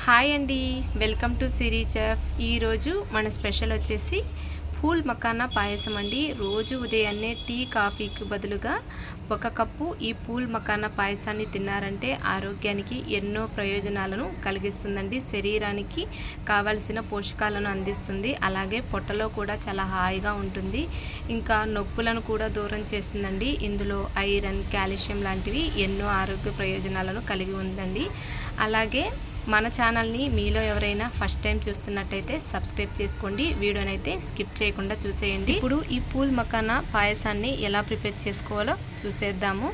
Hi అండి, welcome to Siri chef. ఈరోజు మన స్పెషల్ వచ్చేసి పూల్ మకానా పాయసం అండి. రోజు ఉదయాన్నే టీ కాఫీకి బదులుగా ఒక కప్పు ఈ పూల్ మకానా పాయసాన్ని తిన్నారంటే ఆరోగ్యానికి ఎన్నో ప్రయోజనాలను కలిగిస్తుందండి. శరీరానికి కావలసిన పోషకాలను అందిస్తుంది. అలాగే పొట్టలో కూడా చాలా హాయిగా ఉంటుంది. ఇంకా నొప్పులను కూడా దూరం చేస్తుందండి. ఇందులో ఐరన్, కాల్షియం లాంటివి ఎన్నో ఆరోగ్య ప్రయోజనాలను కలిగి ఉందండి. అలాగే మన ఛానల్ని మీలో ఎవరైనా ఫస్ట్ టైం చూస్తున్నట్టయితే సబ్స్క్రైబ్ చేసుకోండి. వీడియోనైతే స్కిప్ చేయకుండా చూసేయండి. ఇప్పుడు ఈ పూల్ మకానా పాయసాన్ని ఎలా ప్రిపేర్ చేసుకోవాలో చూసేద్దాము.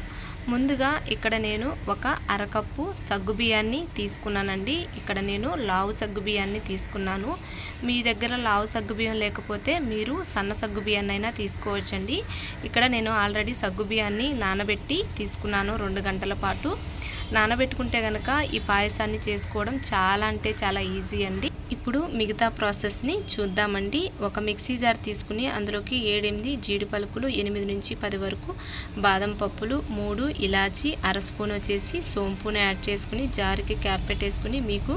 ముందుగా ఇక్కడ నేను ఒక అరకప్పు సగ్గుబియ్యాన్ని తీసుకున్నానండి. ఇక్కడ నేను లావు సగ్గుబియ్యాన్ని తీసుకున్నాను. మీ దగ్గర లావు సగ్గుబియ్యం లేకపోతే మీరు సన్న సగ్గుబియ్యాన్ని అయినా తీసుకోవచ్చండి. ఇక్కడ నేను ఆల్రెడీ సగ్గుబియ్యాన్ని నానబెట్టి తీసుకున్నాను 2 గంటల పాటు. నానబెట్టుకుంటే కనుక ఈ పాయసాన్ని చేసుకోవడం చాలా అంటే చాలా ఈజీ అండి. ఇప్పుడు మిగతా ప్రాసెస్ని చూద్దామండి. ఒక మిక్సీ జార్ తీసుకుని అందులోకి 7-8 జీడి పలుకులు, 8 నుంచి 10 వరకు బాదం పప్పులు, 3 ఇలాచి, అర స్పూన్ వచ్చేసి సోంపును యాడ్ చేసుకుని జార్కి క్యాప్ పెట్టేసుకుని మీకు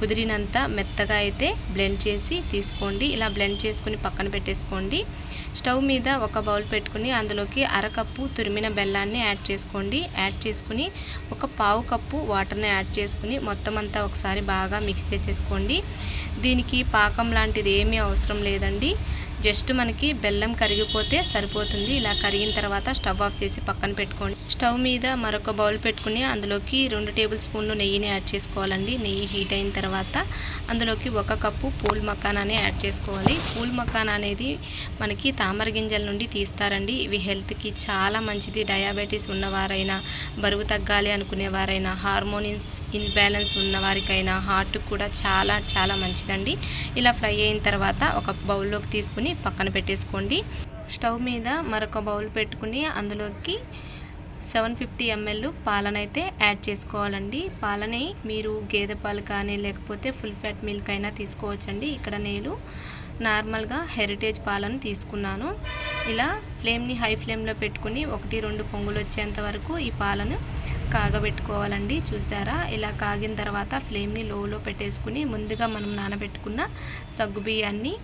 కుదిరినంత మెత్తగా అయితే బ్లెండ్ చేసి తీసుకోండి. ఇలా బ్లెండ్ చేసుకుని పక్కన పెట్టేసుకోండి. స్టవ్ మీద ఒక బౌల్ పెట్టుకుని అందులోకి అరకప్పు తురిమిన బెల్లాన్ని యాడ్ చేసుకోండి. యాడ్ చేసుకుని ఒక పావు కప్పు వాటర్ని యాడ్ చేసుకుని మొత్తం అంతా ఒకసారి బాగా మిక్స్ చేసేసుకోండి. దీనికి పాకం లాంటిది ఏమీ అవసరం లేదండి. జస్ట్ మనకి బెల్లం కరిగిపోతే సరిపోతుంది. ఇలా కరిగిన తర్వాత స్టవ్ ఆఫ్ చేసి పక్కన పెట్టుకోండి. స్టవ్ మీద మరొక బౌల్ పెట్టుకుని అందులోకి 2 టేబుల్ స్పూన్లు నెయ్యిని యాడ్ చేసుకోవాలండి. నెయ్యి హీట్ అయిన తర్వాత అందులోకి 1 కప్పు పూల్ మకానాని యాడ్ చేసుకోవాలి. పూల్ మకానా అనేది మనకి తామర గింజల నుండి తీస్తారండి. ఇవి హెల్త్కి చాలా మంచిది. డయాబెటీస్ ఉన్నవారైనా, బరువు తగ్గాలి అనుకునేవారైనా, హార్మోనిన్స్ ఇన్బ్యాలెన్స్ ఉన్నవారికైనా, హార్ట్కి కూడా చాలా చాలా మంచిదండి. ఇలా ఫ్రై అయిన తర్వాత ఒక బౌల్లోకి తీసుకుని పక్కన పెట్టేసుకోండి. స్టవ్ మీద మరొక బౌల్ పెట్టుకుని అందులోకి 750 ml పాలనైతే యాడ్ చేసుకోవాలండి. పాలని మీరు గేదె పాలు కానీ లేకపోతే ఫుల్ ఫ్యాట్ మిల్క్ అయినా తీసుకోవచ్చండి. ఇక్కడ నేను నార్మల్గా హెరిటేజ్ పాలను తీసుకున్నాను. ఇలా ఫ్లేమ్ని హై ఫ్లేమ్లో పెట్టుకుని 1-2 పొంగులు వచ్చేంత వరకు ఈ పాలను కాగబెట్టుకోవాలండి. చూసారా, ఇలా కాగిన తర్వాత ఫ్లేమ్ని లోలో పెట్టేసుకుని ముందుగా మనం నానబెట్టుకున్న సగ్గుబియ్యాన్ని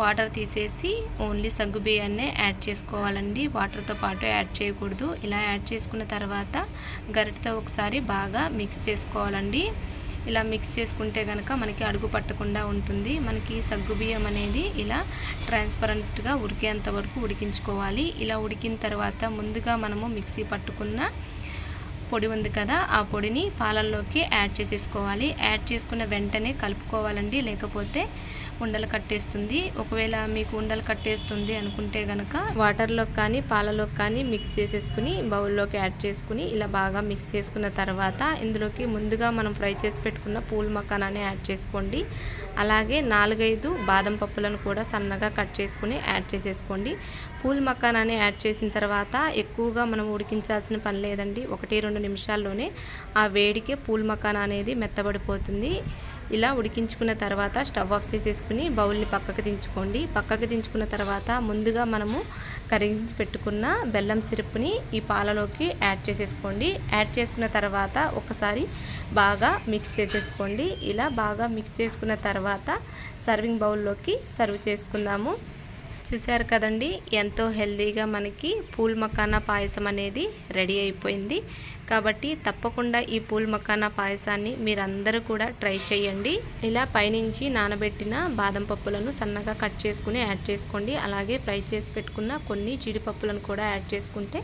వాటర్ తీసేసి ఓన్లీ సగ్గుబియ్యాన్నే యాడ్ చేసుకోవాలండి. వాటర్తో పాటు యాడ్ చేయకూడదు. ఇలా యాడ్ చేసుకున్న తర్వాత గరిటెతో ఒకసారి బాగా మిక్స్ చేసుకోవాలండి. ఇలా మిక్స్ చేసుకుంటే కనుక మనకి అడుగు పట్టకుండా ఉంటుంది. మనకి సగ్గుబియ్యం అనేది ఇలా ట్రాన్స్పరెంట్గా ఉడికేంత వరకు ఉడికించుకోవాలి. ఇలా ఉడికిన తర్వాత ముందుగా మనము మిక్సీ పట్టుకున్న పొడి ఉంది కదా, ఆ పొడిని పాలల్లోకి యాడ్ చేసేసుకోవాలి. యాడ్ చేసుకున్న వెంటనే కలుపుకోవాలండి, లేకపోతే ఉండలు కట్టేస్తుంది. ఒకవేళ మీకు ఉండలు కట్టేస్తుంది అనుకుంటే కనుక వాటర్లోకి కానీ పాలలోకి కానీ మిక్స్ చేసేసుకుని బౌల్లోకి యాడ్ చేసుకుని ఇలా బాగా మిక్స్ చేసుకున్న తర్వాత ఇందులోకి ముందుగా మనం ఫ్రై చేసి పెట్టుకున్న పూల్ మకానాన్ని యాడ్ చేసుకోండి. అలాగే 4-5 బాదం పప్పులను కూడా సన్నగా కట్ చేసుకుని యాడ్ చేసేసుకోండి. పూల్ మకానాన్ని యాడ్ చేసిన తర్వాత ఎక్కువగా మనం ఉడికించాల్సిన పని లేదండి. 1-2 నిమిషాల్లోనే ఆ వేడికే పూల్ మకానా అనేది మెత్తబడిపోతుంది. ఇలా ఉడికించుకున్న తర్వాత స్టవ్ ఆఫ్ చేసేసుకుని బౌల్ని పక్కకు దించుకోండి. పక్కకు దించుకున్న తర్వాత ముందుగా మనము కరిగించి పెట్టుకున్న బెల్లం సిరప్ని ఈ పాలలోకి యాడ్ చేసేసుకోండి. యాడ్ చేసుకున్న తర్వాత ఒకసారి బాగా మిక్స్ చేసేసుకోండి. ఇలా బాగా మిక్స్ చేసుకున్న తర్వాత సర్వింగ్ బౌల్లోకి సర్వ్ చేసుకుందాము. చూశారు కదండి, ఎంతో హెల్తీగా మనకి పూల్ మకానా పాయసం అనేది రెడీ అయిపోయింది. కాబట్టి తప్పకుండా ఈ పూల్ మకానా పాయసాన్ని మీరందరూ కూడా ట్రై చేయండి. ఇలా పైనుంచి నానబెట్టిన బాదం పప్పులను సన్నగా కట్ చేసుకుని యాడ్ చేసుకోండి. అలాగే ఫ్రై చేసి పెట్టుకున్న కొన్ని జీడిపప్పులను కూడా యాడ్ చేసుకుంటే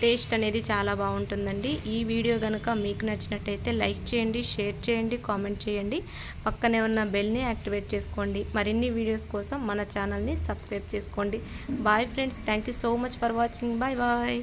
టేస్ట్ అనేది చాలా బాగుంటుందండి. ఈ వీడియో కనుక మీకు నచ్చినట్టయితే లైక్ చేయండి, షేర్ చేయండి, కామెంట్ చేయండి. పక్కనే ఉన్న బెల్ని యాక్టివేట్ చేసుకోండి. మరిన్ని వీడియోస్ కోసం మన ఛానల్ని సబ్స్క్రైబ్ చేసుకోండి. Bye friends, thank you so much for watching. Bye bye.